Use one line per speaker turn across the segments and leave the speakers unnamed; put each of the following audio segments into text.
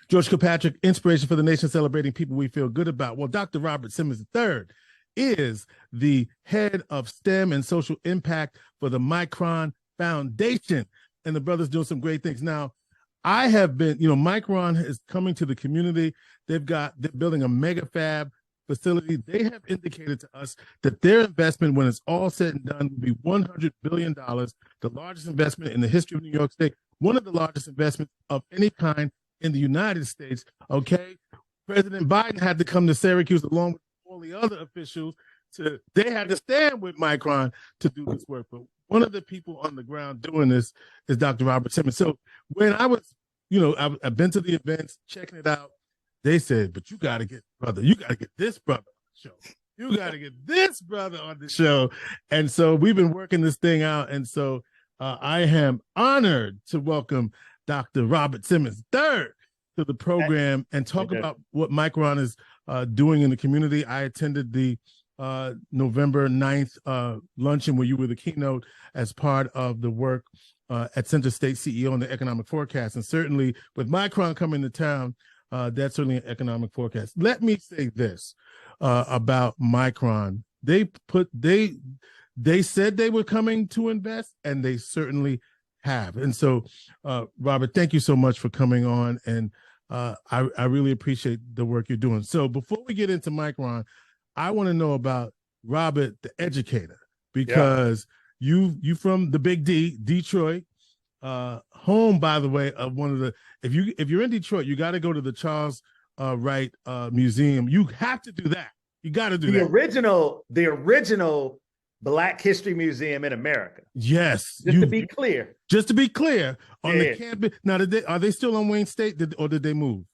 George Kilpatrick, inspiration for the nation, celebrating people we feel good about. Well, Dr. Robert Simmons III is the head of STEM and social impact for the Micron Foundation. And the brother's doing some great things. Now, I have been, Micron is coming to the community. They're building a mega fab facility. They have indicated to us that their investment, when it's all said and done, will be $100 billion, the largest investment in the history of New York State, one of the largest investments of any kind in the United States. Okay. President Biden had to come to Syracuse along with all the other officials. They had to stand with Micron to do this work. But one of the people on the ground doing this is Dr. Robert Simmons. So when I was, I've been to the events, checking it out, they said, but you got to get this brother on the show. You got to get this brother on the show. And so we've been working this thing out. And so I am honored to welcome Dr. Robert Simmons III to the program and talk about what Micron is doing in the community. I attended the November 9th luncheon where you were the keynote as part of the work at Center State CEO on the economic forecast. And certainly with Micron coming to town, that's certainly an economic forecast. Let me say this about Micron. They said they were coming to invest, and they certainly have. And so, Robert, thank you so much for coming on. And I really appreciate the work you're doing. So before we get into Micron, I want to know about Robert, the educator, because you from the Big D, Detroit, home, by the way, of one of the, if you're in Detroit, you got to go to the Charles Wright Museum. You have to do that. You got to do that.
The original Black History Museum in America.
Yes.
Just to be clear.
On the campus. Now, are they still on Wayne State, or did they move?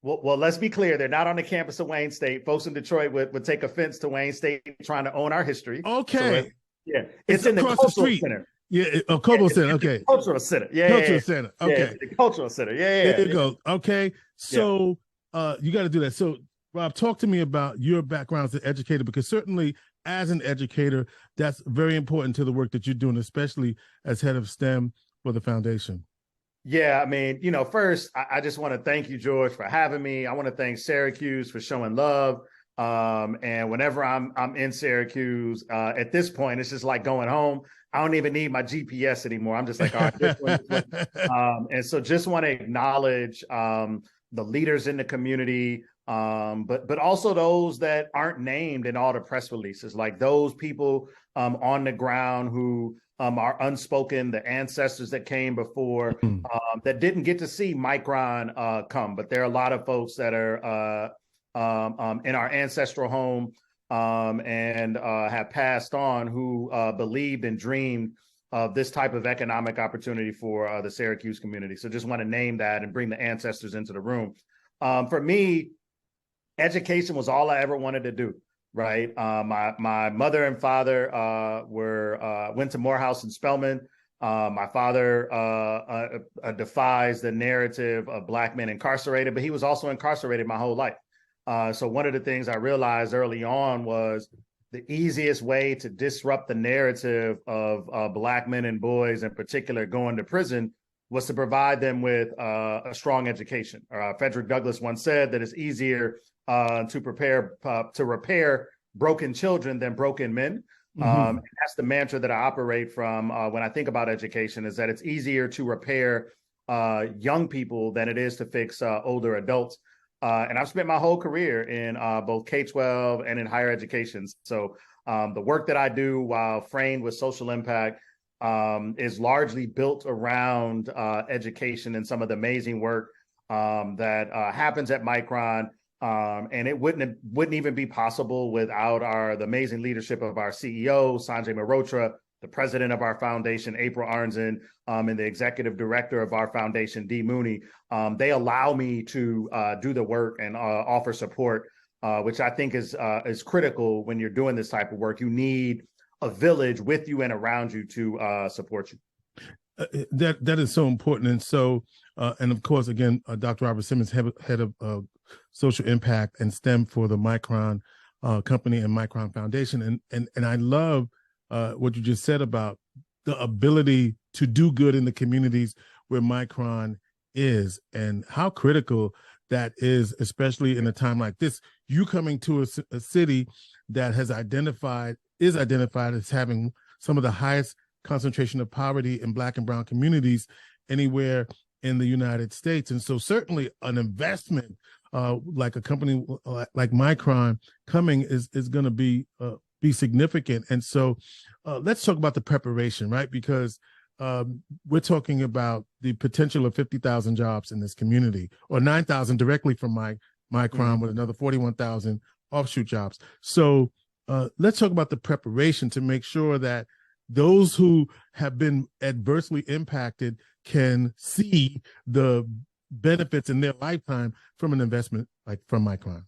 Well, let's be clear. They're not on the campus of Wayne State. Folks in Detroit would take offense to Wayne State trying to own our history.
Okay.
So it's in the Cultural Center.
Yeah, a Cultural Center. Okay.
Cultural Center.
Cultural Center. Okay.
The Cultural Center.
There you go. Okay. So you got to do that. So, Rob, talk to me about your background as an educator, because certainly as an educator, that's very important to the work that you're doing, especially as head of STEM for the foundation.
Yeah, I mean, first, I just want to thank you, George, for having me. I want to thank Syracuse for showing love. And whenever I'm in Syracuse, at this point, it's just like going home. I don't even need my GPS anymore. I'm just like, all right, this one. And so just want to acknowledge the leaders in the community, but also those that aren't named in all the press releases, like those people on the ground who are unspoken, the ancestors that came before that didn't get to see Micron come. But there are a lot of folks that are in our ancestral home and have passed on who believed and dreamed of this type of economic opportunity for the Syracuse community. So just want to name that and bring the ancestors into the room. For me, education was all I ever wanted to do. Right. My mother and father went to Morehouse and Spelman. My father defies the narrative of Black men incarcerated, but he was also incarcerated my whole life. So one of the things I realized early on was the easiest way to disrupt the narrative of Black men and boys in particular going to prison was to provide them with a strong education. Frederick Douglass once said that it's easier to repair broken children than broken men. And that's the mantra that I operate from when I think about education, is that it's easier to repair young people than it is to fix older adults. And I've spent my whole career in both K-12 and in higher education. So the work that I do, while framed with social impact, is largely built around education and some of the amazing work that happens at Micron. And it wouldn't even be possible without the amazing leadership of our CEO, Sanjay Mehrotra, the president of our foundation, April Arnzen, and the executive director of our foundation, Dee Mooney. They allow me to do the work and offer support, which I think is critical when you're doing this type of work. You need a village with you and around you to support you.
That is so important. And so, and of course, again, Dr. Robert Simmons, head of social impact and STEM for the Micron company and Micron Foundation. And I love what you just said about the ability to do good in the communities where Micron is and how critical that is, especially in a time like this. You coming to a city that is identified as having some of the highest concentration of poverty in Black and brown communities anywhere in the United States. And so certainly an investment like a company like Micron coming is going to be significant. And so let's talk about the preparation, right? Because we're talking about the potential of 50,000 jobs in this community, or 9,000 directly from Micron, with another 41,000 offshoot jobs. So let's talk about the preparation to make sure that those who have been adversely impacted can see the benefits in their lifetime from an investment like from Micron.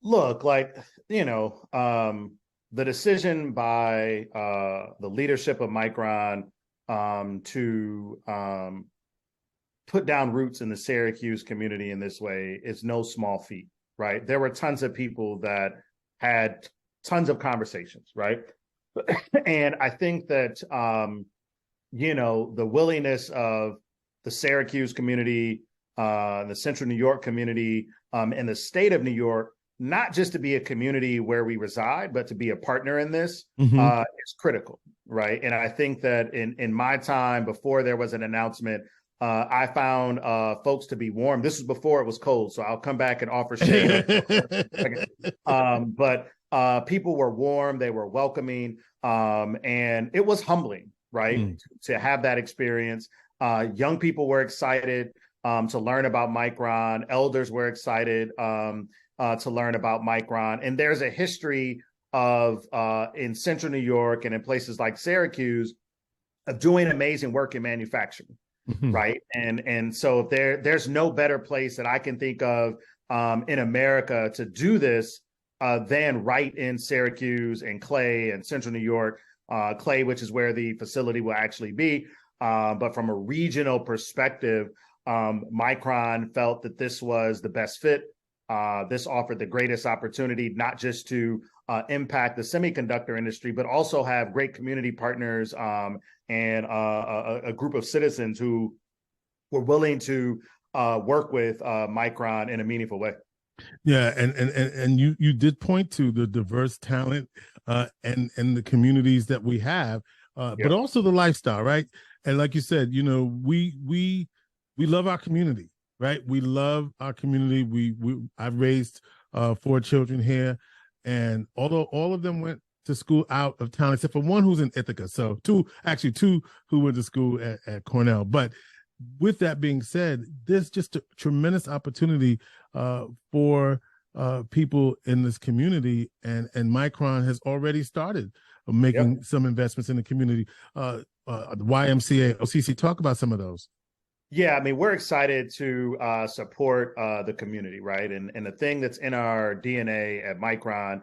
Look, like, the decision by the leadership of Micron to put down roots in the Syracuse community in this way is no small feat, right? There were tons of people that had tons of conversations, right? And I think that, the willingness of the Syracuse community, the Central New York community, and the state of New York, not just to be a community where we reside, but to be a partner in this is critical, right? And I think that in my time, before there was an announcement, I found folks to be warm. This was before it was cold, so I'll come back and offer shade. But people were warm, they were welcoming, and it was humbling, right? To have that experience. Young people were excited to learn about Micron. Elders were excited to learn about Micron. And there's a history of in Central New York and in places like Syracuse of doing amazing work in manufacturing, right? And so there's no better place that I can think of in America to do this than right in Syracuse and Clay and Central New York. Clay, which is where the facility will actually be. But from a regional perspective, Micron felt that this was the best fit. This offered the greatest opportunity, not just to impact the semiconductor industry, but also have great community partners and a group of citizens who were willing to work with Micron in a meaningful way.
Yeah, and you did point to the diverse talent and the communities that we have, but also the lifestyle, right? And like you said, we love our community, right? We love our community. I've raised 4 children here, and although all of them went to school out of town, except for one who's in Ithaca, so two who went to school at Cornell. But with that being said, there's just a tremendous opportunity for people in this community, and Micron has already started making some investments in the community. The YMCA, OCC, talk about some of those.
Yeah, I mean, we're excited to support the community, right? And the thing that's in our DNA at Micron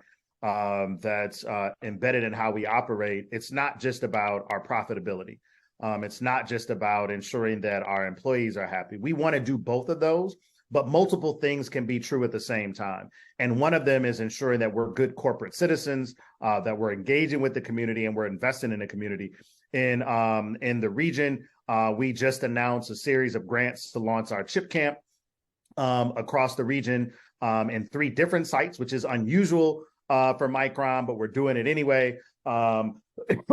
that's embedded in how we operate, it's not just about our profitability. It's not just about ensuring that our employees are happy. We want to do both of those, but multiple things can be true at the same time. And one of them is ensuring that we're good corporate citizens, that we're engaging with the community and we're investing in the community. In the region, we just announced a series of grants to launch our chip camp across the region in 3 different sites, which is unusual for Micron, but we're doing it anyway.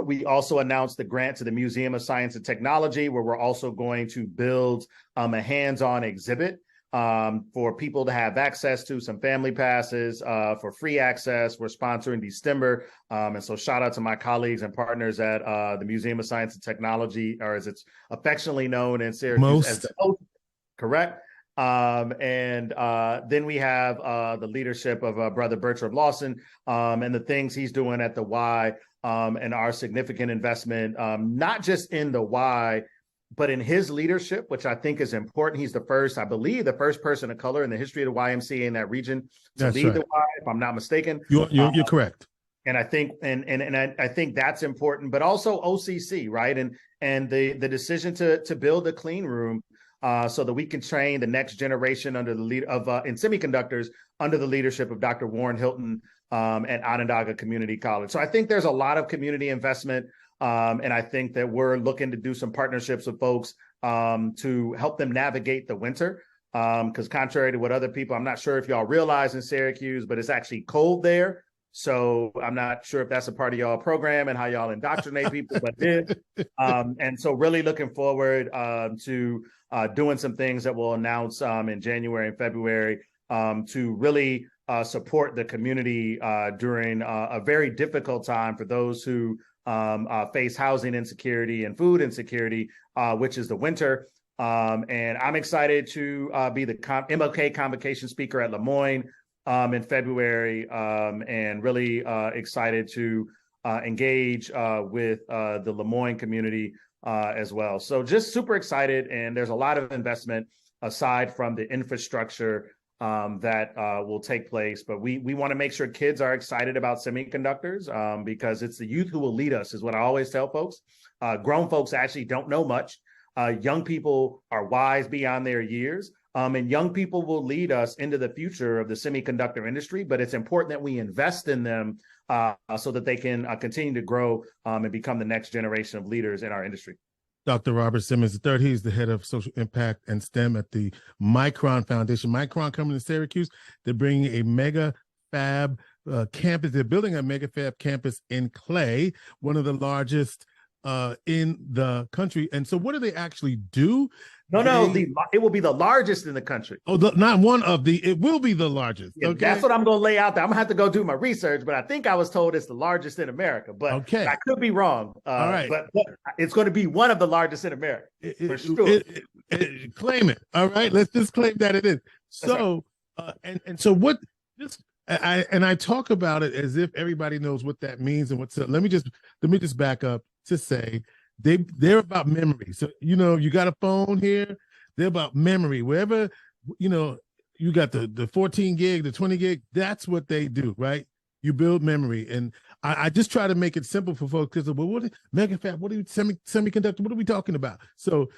We also announced the grant to the Museum of Science and Technology, where we're also going to build a hands-on exhibit for people to have access to, some family passes for free access. We're sponsoring December. And so shout out to my colleagues and partners at the Museum of Science and Technology, or as it's affectionately known in Syracuse as the MOST, correct? And then we have the leadership of Brother Bertram Lawson and the things he's doing at the Y and our significant investment, not just in the Y, but in his leadership, which I think is important. He's I believe, the first person of color in the history of the YMCA in that region to lead the Y, if I'm not mistaken.
You're correct.
And I think I think that's important, but also OCC, right? And the decision to build a clean room so that we can train the next generation under the lead of in semiconductors under the leadership of Dr. Warren Hilton at Onondaga Community College. So I think there's a lot of community investment And I think that we're looking to do some partnerships with folks to help them navigate the winter. Because contrary to what other people, I'm not sure if y'all realize in Syracuse, but it's actually cold there. So I'm not sure if that's a part of y'all program and how y'all indoctrinate people, but it is. And so really looking forward to doing some things that we'll announce in January and February to really support the community during a very difficult time for those who face housing insecurity and food insecurity, which is the winter. And I'm excited to be the MLK convocation speaker at Lemoyne in February, and really excited to engage with the Lemoyne community as well. So just super excited, and there's a lot of investment aside from the infrastructure that will take place. But we want to make sure kids are excited about semiconductors because it's the youth who will lead us, is what I always tell folks. Grown folks actually don't know much. Young people are wise beyond their years, and young people will lead us into the future of the semiconductor industry. But it's important that we invest in them so that they can continue to grow and become the next generation of leaders in our industry.
Dr. Robert Simmons III, he's the head of social impact and STEM at the Micron Foundation. Micron coming to Syracuse. They're bringing a mega fab campus. They're building a mega fab campus in Clay, one of the largest in the country. And so what do they actually do?
It will be the largest in the country.
Oh, not one of the, it will be the largest.
Yeah,
okay.
That's what I'm going to lay out there. I'm going to have to go do my research, but I think I was told it's the largest in America, but okay. I could be wrong. All right. But it's going to be one of the largest in America, for sure.
Claim it. All right. Let's just claim that it is. So, and so what, I talk about it as if everybody knows what that means and what's, let me just back up to say they're about memory. So, you got a phone here, they're about memory. Wherever, you got the 14 gig, the 20 gig, that's what they do, right? You build memory. And I just try to make it simple for folks because, well, what mega fab, what are you, semiconductor, what are we talking about? So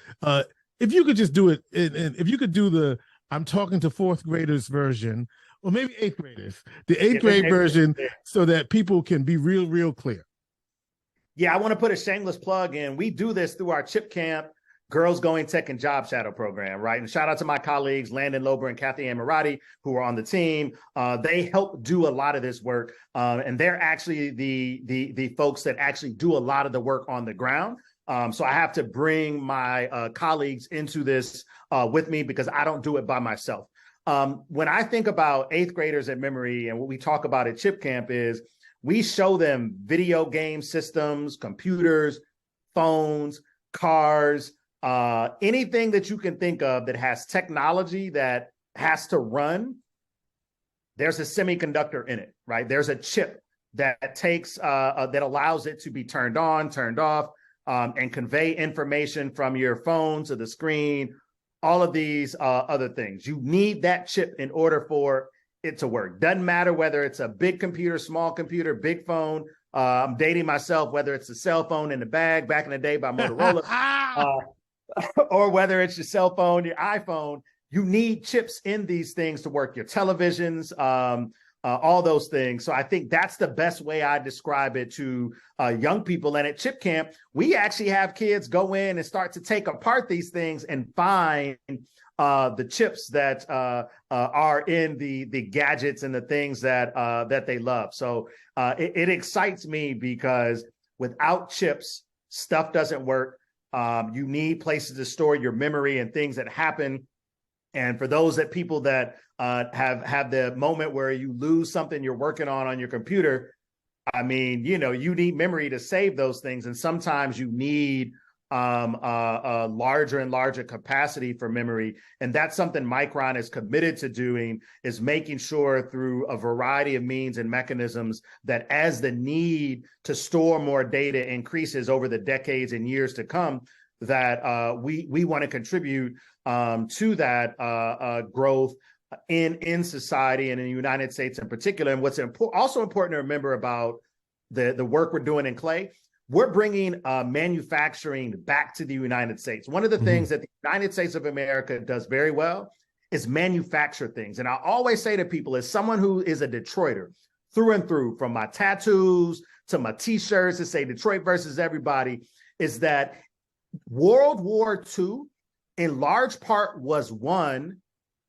if you could just do it, and if you could do the I'm talking to fourth graders version, or maybe eighth graders, the eighth grade version, so that people can be real clear.
Yeah, I want to put a shameless plug in. We do this through our Chip Camp Girls Going Tech and Job Shadow program, right? And shout out to my colleagues, Landon Lober and Kathy Amirati, who are on the team. They help do a lot of this work. And they're actually the folks that actually do a lot of the work on the ground. So I have to bring my colleagues into this with me because I don't do it by myself. When I think about eighth graders at Memory and what we talk about at Chip Camp is we show them video game systems, computers, phones, cars, anything that you can think of that has technology that has to run. There's a semiconductor in it, right? There's a chip that takes that allows it to be turned on, turned off, and convey information from your phone to the screen, all of these other things. You need that chip in order for it to work. Doesn't matter whether it's a big computer, small computer, big phone. I'm dating myself, whether it's a cell phone in the bag back in the day by Motorola, or whether it's your cell phone, your iPhone. You need chips in these things to work, your televisions, all those things. So I think that's the best way I describe it to young people. And at Chip Camp, we actually have kids go in and start to take apart these things and find the chips that are in the gadgets and the things that they love. So it excites me because without chips, stuff doesn't work. You need places to store your memory and things that happen. And for those people that have the moment where you lose something you're working on your computer, I mean, you need memory to save those things. And sometimes you need a larger and larger capacity for memory. And that's something Micron is committed to doing, is making sure through a variety of means and mechanisms that as the need to store more data increases over the decades and years to come, that we want to contribute to that growth in society and in the United States in particular. And what's also important to remember about the work we're doing in Clay, we're bringing manufacturing back to the United States. One of the things that the United States of America does very well is manufacture things. And I always say to people, as someone who is a Detroiter through and through, from my tattoos to my t-shirts that say Detroit versus everybody, is that World War II in large part was won,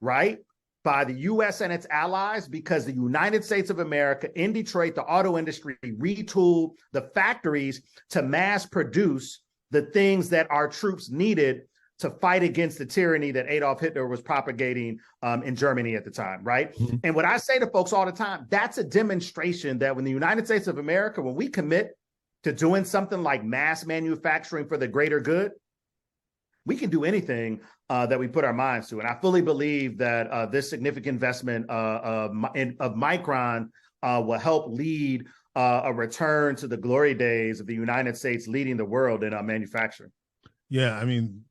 right, by the U.S. and its allies, because the United States of America in Detroit, the auto industry retooled the factories to mass produce the things that our troops needed to fight against the tyranny that Adolf Hitler was propagating in Germany at the time, right? Mm-hmm. And what I say to folks all the time, that's a demonstration that when the United States of America, when we commit to doing something like mass manufacturing for the greater good, we can do anything that we put our minds to. And I fully believe that this significant investment of Micron will help lead a return to the glory days of the United States leading the world in manufacturing.
Yeah, I mean,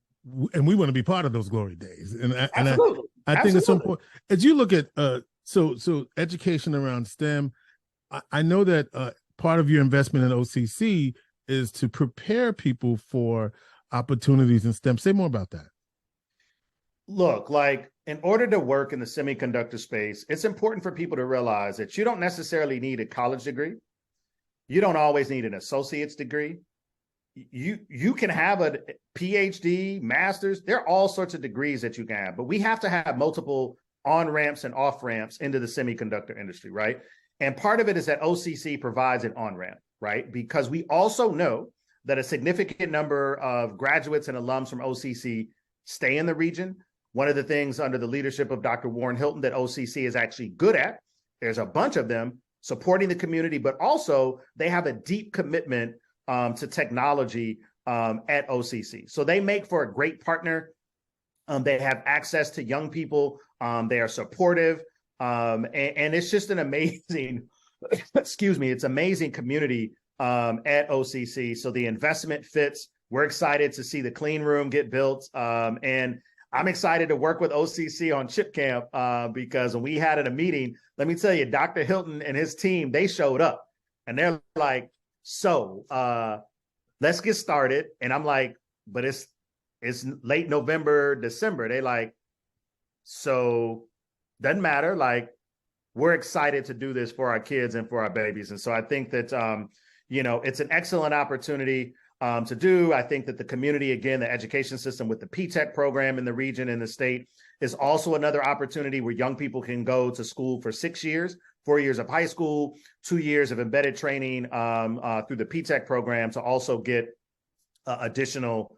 and we want to be part of those glory days. And
Absolutely.
I think it's so important. As you look at so education around STEM, I know that part of your investment in OCC is to prepare people for opportunities in STEM. Say more about that.
Look, like, in order to work in the semiconductor space, it's important for people to realize that you don't necessarily need a college degree. You don't always need an associate's degree. You can have a PhD, master's. There are all sorts of degrees that you can have, but we have to have multiple on-ramps and off-ramps into the semiconductor industry, right? And part of it is that OCC provides an on-ramp, right? Because we also know that a significant number of graduates and alums from OCC stay in the region. One of the things under the leadership of Dr. Warren Hilton that OCC is actually good at, there's a bunch of them supporting the community, but also they have a deep commitment to technology at OCC. So they make for a great partner. They have access to young people. They are supportive. And it's just an amazing, it's amazing community at OCC. So the investment fits. We're excited to see the clean room get built. And I'm excited to work with OCC on Chip Camp because when we had at a meeting, let me tell you, Dr. Hilton and his team, they showed up and they're like, so let's get started. And I'm like, but it's late November, December. They like, so doesn't matter. Like, we're excited to do this for our kids and for our babies. And so I think that, it's an excellent opportunity to do. I think that the community, again, the education system with the P-TECH program in the region and the state is also another opportunity where young people can go to school for 6 years, 4 years of high school, 2 years of embedded training through the P-TECH program to also get additional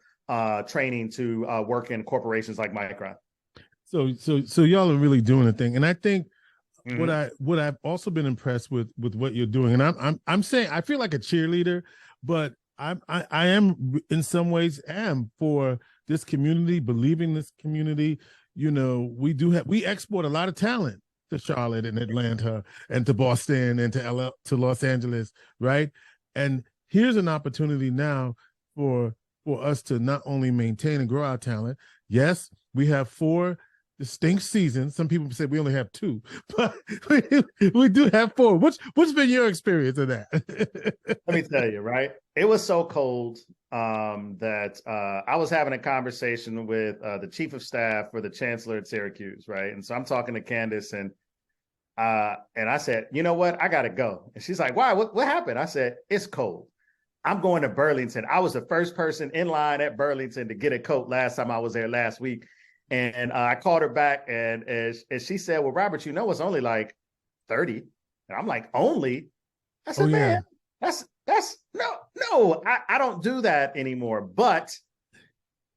training to work in corporations like Micron.
So y'all are really doing a thing. And I think what I've also been impressed with what you're doing, and I'm saying I feel like a cheerleader, but I am in some ways am for this community, believing this community. We export a lot of talent to Charlotte and Atlanta and to Boston and to Los Angeles, right? And here's an opportunity now for us to not only maintain and grow our talent. Yes, we have 4 distinct seasons. Some people say we only have 2, but we do have 4. What's been your experience of that?
Let me tell you, right? It was so cold that I was having a conversation with the chief of staff for the chancellor at Syracuse, right? And so I'm talking to Candace, and I said, you know what? I got to go. And she's like, why? What happened? I said, it's cold. I'm going to Burlington. I was the first person in line at Burlington to get a coat last time I was there last week. And I called her back and she said, well, Robert, it's only like 30. And I'm like, only? I said, man, that's no, I don't do that anymore. But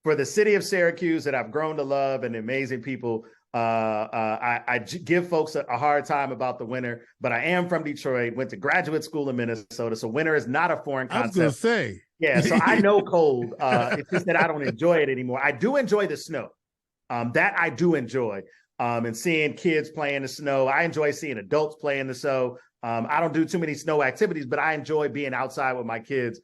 for the city of Syracuse that I've grown to love and amazing people, I give folks a hard time about the winter, but I am from Detroit, went to graduate school in Minnesota. So winter is not a foreign concept.
I was going to say.
Yeah, so I know cold. It's just that I don't enjoy it anymore. I do enjoy the snow. That I do enjoy. And seeing kids play in the snow. I enjoy seeing adults play in the snow. I don't do too many snow activities, but I enjoy being outside with my kids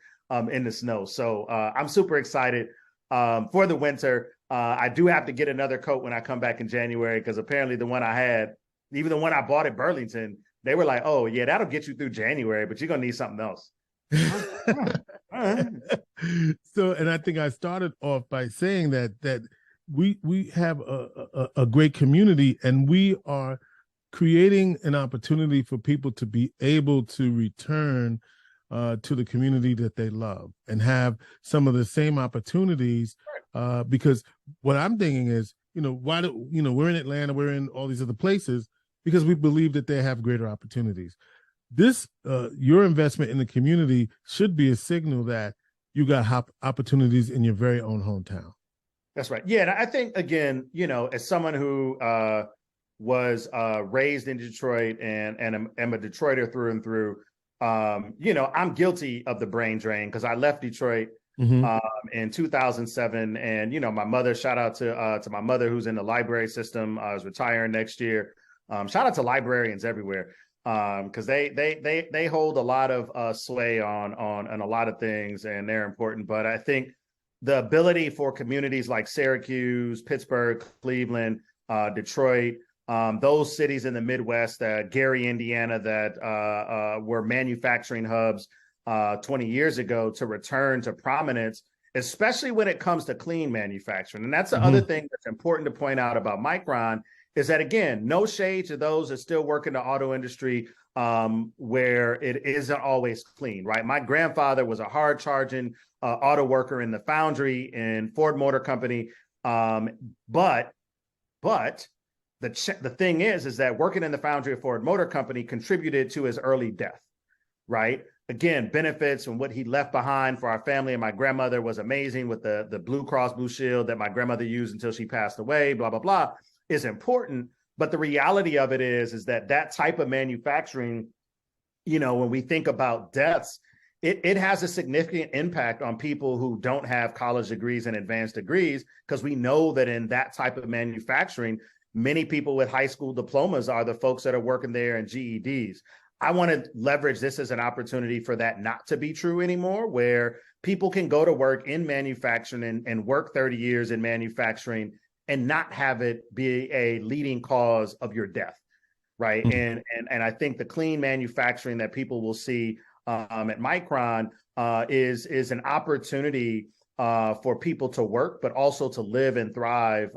in the snow. So I'm super excited for the winter. I do have to get another coat when I come back in January because apparently the one I had, even the one I bought at Burlington, they were like, oh, yeah, that'll get you through January, but you're going to need something else.
So, and I think I started off by saying that we have a great community, and we are creating an opportunity for people to be able to return to the community that they love and have some of the same opportunities. Because what I'm thinking is, why do we're in Atlanta, we're in all these other places because we believe that they have greater opportunities. This your investment in the community should be a signal that you got opportunities in your very own hometown.
That's right. Yeah, and I think, again, as someone who was raised in Detroit and am a Detroiter through and through, I'm guilty of the brain drain because I left Detroit in 2007. And, my mother, shout out to my mother who's in the library system, is retiring next year. Shout out to librarians everywhere because they hold a lot of sway on a lot of things, and they're important. But I think the ability for communities like Syracuse, Pittsburgh, Cleveland, Detroit, those cities in the Midwest, Gary, Indiana, that were manufacturing hubs 20 years ago to return to prominence, especially when it comes to clean manufacturing. And that's the other thing that's important to point out about Micron is that, again, no shade to those that still work in the auto industry where it isn't always clean, right? My grandfather was a hard charging auto worker in the foundry in Ford Motor Company. But the thing is that working in the foundry of Ford Motor Company contributed to his early death, right? Again, benefits and what he left behind for our family. And my grandmother was amazing with the Blue Cross Blue Shield that my grandmother used until she passed away, blah, blah, blah, is important. But the reality of it is that type of manufacturing, when we think about deaths, it has a significant impact on people who don't have college degrees and advanced degrees, because we know that in that type of manufacturing, many people with high school diplomas are the folks that are working there and GEDs. I want to leverage this as an opportunity for that not to be true anymore, where people can go to work in manufacturing and work 30 years in manufacturing and not have it be a leading cause of your death, right? And I think the clean manufacturing that people will see at Micron is an opportunity for people to work, but also to live and thrive,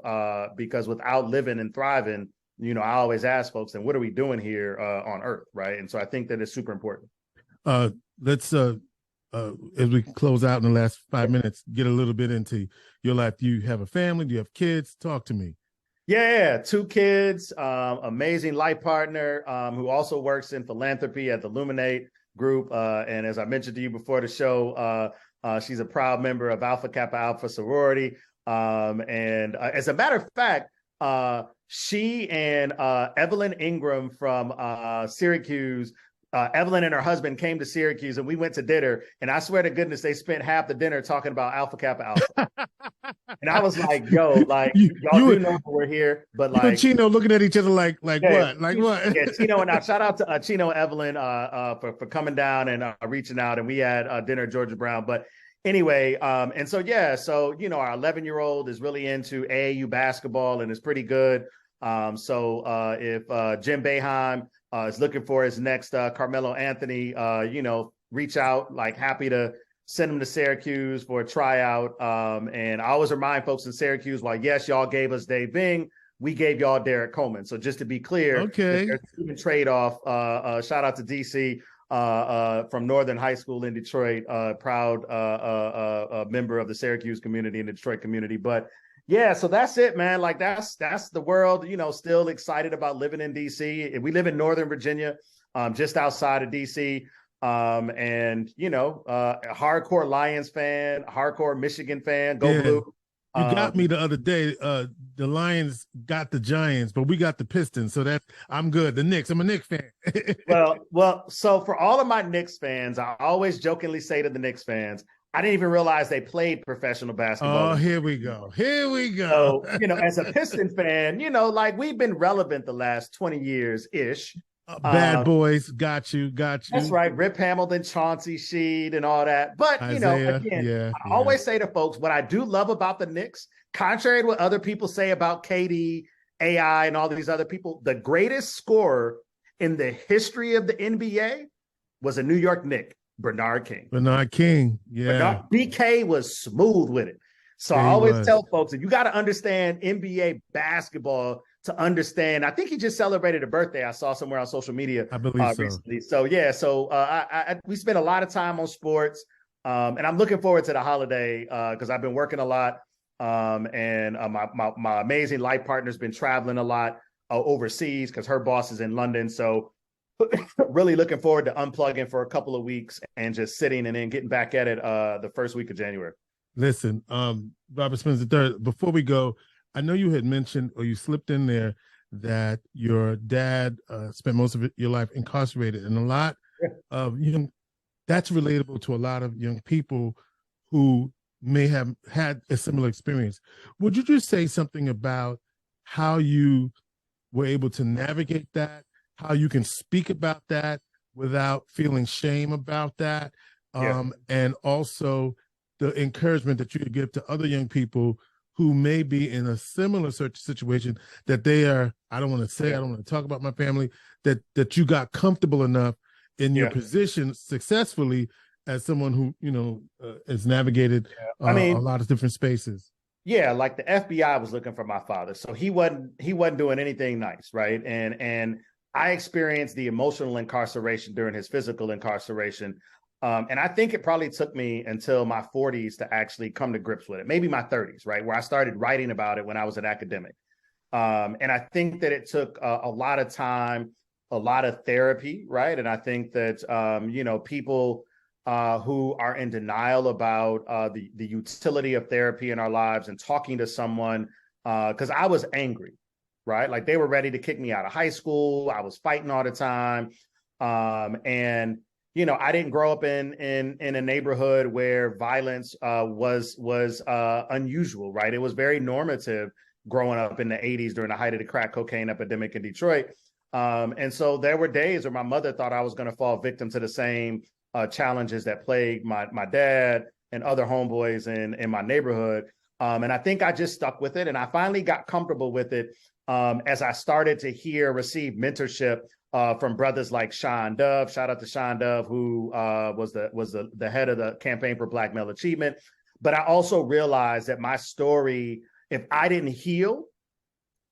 because without living and thriving, I always ask folks, then what are we doing here on Earth, right? And so I think that it's super important.
Let's, as we close out in the last 5 minutes, get a little bit into your life. Do you have a family? Do you have kids? Talk to me.
Yeah, 2 kids, amazing life partner who also works in philanthropy at the Luminate Group. And as I mentioned to you before the show, she's a proud member of Alpha Kappa Alpha sorority. And as a matter of fact, she and Evelyn Ingram from Syracuse, Evelyn and her husband came to Syracuse and we went to dinner. And I swear to goodness, they spent half the dinner talking about Alpha Kappa Alpha. And I was like, yo, like, y'all do know we're here, but like,
Chino looking at each other like
yeah,
what? Like what?
Yeah, Chino and I, shout out to Chino and Evelyn for coming down and reaching out. And we had dinner at Georgia Brown. But anyway, and so, yeah, so, our 11-year-old is really into AAU basketball and is pretty good. So if Jim Boeheim is looking for his next Carmelo Anthony, reach out, like happy to send him to Syracuse for a tryout. And I always remind folks in Syracuse, while yes, y'all gave us Dave Bing, we gave y'all Derek Coleman. So just to be clear,
okay,
there's a human trade-off. Shout out to DC from Northern High School in Detroit, proud member of the Syracuse community and the Detroit community. But yeah, so that's it, man. Like that's the world, still excited about living in DC. We live in Northern Virginia, just outside of DC. And a hardcore Lions fan, hardcore Michigan fan, go Blue.
You got me the other day. The Lions got the Giants, but we got the Pistons, so that I'm good. The Knicks, I'm a Knicks fan.
well, so for all of my Knicks fans, I always jokingly say to the Knicks fans, I didn't even realize they played professional basketball.
Oh, here we go. So,
as a Piston fan, like we've been relevant the last 20 years-ish.
Bad Boys, got you.
That's right. Rip Hamilton, Chauncey Sheed, and all that. But,
Isaiah,
I always say to folks, what I do love about the Knicks, contrary to what other people say about KD, AI, and all these other people, the greatest scorer in the history of the NBA was a New York Knick, Bernard King.
Yeah.
BK was smooth with it. So I always tell folks that you got to understand NBA basketball to understand. I think he just celebrated a birthday. I saw somewhere on social media.
I believe so.
Recently. So yeah, we spent a lot of time on sports, and I'm looking forward to the holiday because I've been working a lot, and my amazing life partner's been traveling a lot overseas because her boss is in London. So really looking forward to unplugging for a couple of weeks and just sitting and then getting back at it the first week of January.
Listen, Robert Simmons III, before we go, I know you had mentioned, or you slipped in there, that your dad spent most of your life incarcerated, and a lot of that's relatable to a lot of young people who may have had a similar experience. Would you just say something about how you were able to navigate that, how you can speak about that without feeling shame about that, and also the encouragement that you could give to other young people who may be in a similar situation, that they are, I don't want to talk about my family, that you got comfortable enough in your position successfully as someone who, has navigated a lot of different spaces.
Yeah, like the FBI was looking for my father. So he wasn't doing anything nice, right? And I experienced the emotional incarceration during his physical incarceration. And I think it probably took me until my 40s to actually come to grips with it, maybe my 30s, right, where I started writing about it when I was an academic. And I think that it took a lot of time, a lot of therapy, right? And I think that, people who are in denial about the utility of therapy in our lives and talking to someone, because I was angry, right? Like they were ready to kick me out of high school. I was fighting all the time. And I didn't grow up in a neighborhood where violence was unusual, right? It was very normative growing up in the 80s during the height of the crack cocaine epidemic in Detroit. And so there were days where my mother thought I was going to fall victim to the same challenges that plagued my dad and other homeboys in my neighborhood. And I think I just stuck with it. And I finally got comfortable with it as I started to receive mentorship from brothers like Sean Dove. Shout out to Sean Dove, who was the head of the Campaign for Black Male Achievement. But I also realized that my story, if I didn't heal,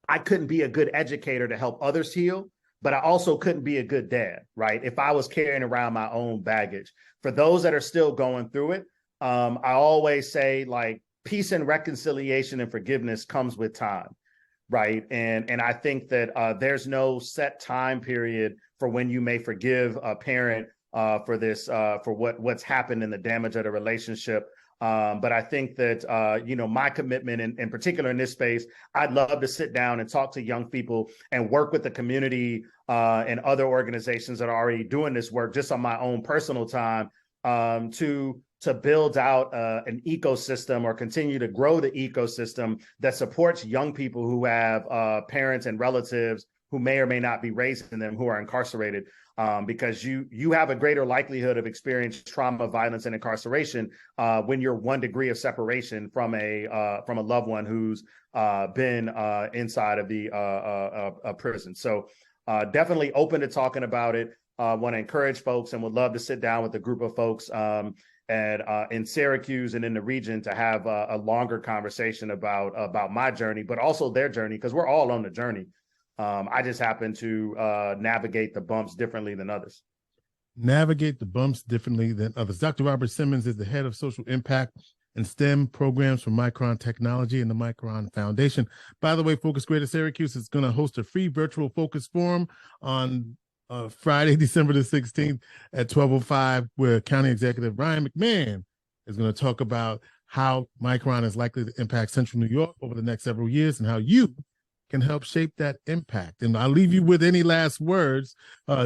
I couldn't be a good educator to help others heal. But I also couldn't be a good dad, right? If I was carrying around my own baggage. For those that are still going through it, I always say, like, peace and reconciliation and forgiveness comes with time. Right. And I think that there's no set time period for when you may forgive a parent for this, for what's happened in the damage of the relationship. But I think that, my commitment in particular in this space, I'd love to sit down and talk to young people and work with the community and other organizations that are already doing this work just on my own personal time to build out an ecosystem or continue to grow the ecosystem that supports young people who have parents and relatives who may or may not be raising them who are incarcerated, because you have a greater likelihood of experiencing trauma, violence, and incarceration when you're 1 degree of separation from a loved one who's been inside of the prison. So definitely open to talking about it. Want to encourage folks and would love to sit down with a group of folks in Syracuse and in the region to have a longer conversation about my journey, but also their journey, because we're all on the journey. I just happen to navigate the bumps differently than others.
Navigate the bumps differently than others. Dr. Robert Simmons is the head of social impact and STEM programs for Micron Technology and the Micron Foundation. By the way, Focus Greater Syracuse is going to host a free virtual focus forum on Friday, December the 16th at 12:05, where County Executive Ryan McMahon is going to talk about how Micron is likely to impact Central New York over the next several years and how you can help shape that impact. And I'll leave you with any last words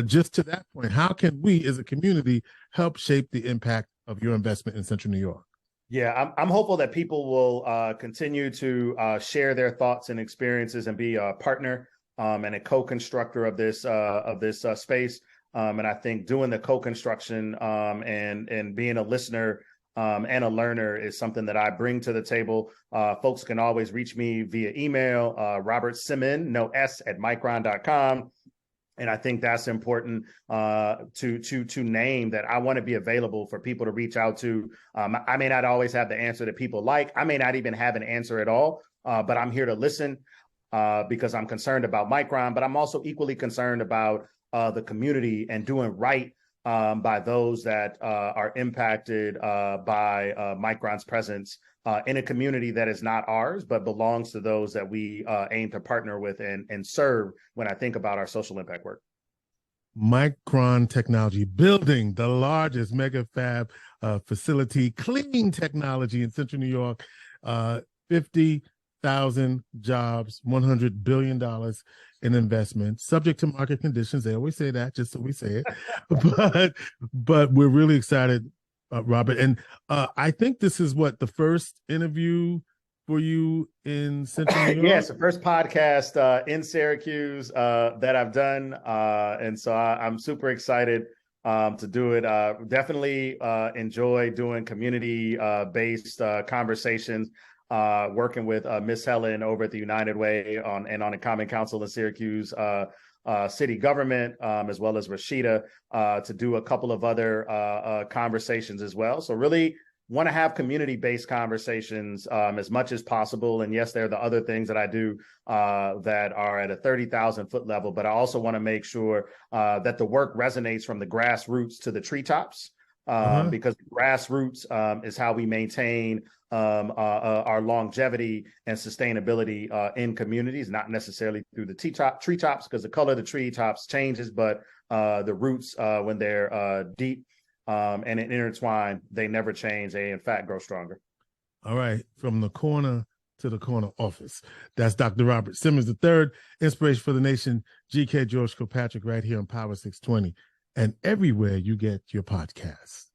just to that point. How can we as a community help shape the impact of your investment in Central New York?
Yeah, I'm hopeful that people will continue to share their thoughts and experiences and be a partner and a co-constructor of this space. And I think doing the co-construction and being a listener and a learner is something that I bring to the table. Folks can always reach me via email, Robert Simmons, no S, at micron.com. And I think that's important to name that I want to be available for people to reach out to. I may not always have the answer that people like. I may not even have an answer at all, but I'm here to listen. because I'm concerned about Micron, but I'm also equally concerned about the community and doing right by those that are impacted by Micron's presence in a community that is not ours, but belongs to those that we aim to partner with and serve when I think about our social impact work.
Micron Technology, building the largest mega fab facility, clean technology in Central New York, 50,000 jobs, $100 billion in investment, subject to market conditions. They always say that, just so we say it. but we're really excited, Robert. And I think this is what, the first interview for you in Central New York?
Yes, the first podcast in Syracuse that I've done. And so I'm super excited to do it. Definitely enjoy doing community-based conversations, working with Miss Helen over at the United Way on a Common Council in Syracuse city government, as well as Rashida, to do a couple of other conversations as well. So really want to have community-based conversations as much as possible. And yes, there are the other things that I do that are at a 30,000 foot level, but I also want to make sure that the work resonates from the grassroots to the treetops, because grassroots is how we maintain our longevity and sustainability in communities, not necessarily through the treetops, because the color of the treetops changes, but the roots, when they're deep and intertwined, they never change. They, in fact, grow stronger.
All right. From the corner to the corner office. That's Dr. Robert Simmons III, Inspiration for the Nation, GK George Kilpatrick, right here on Power 620 and everywhere you get your podcasts.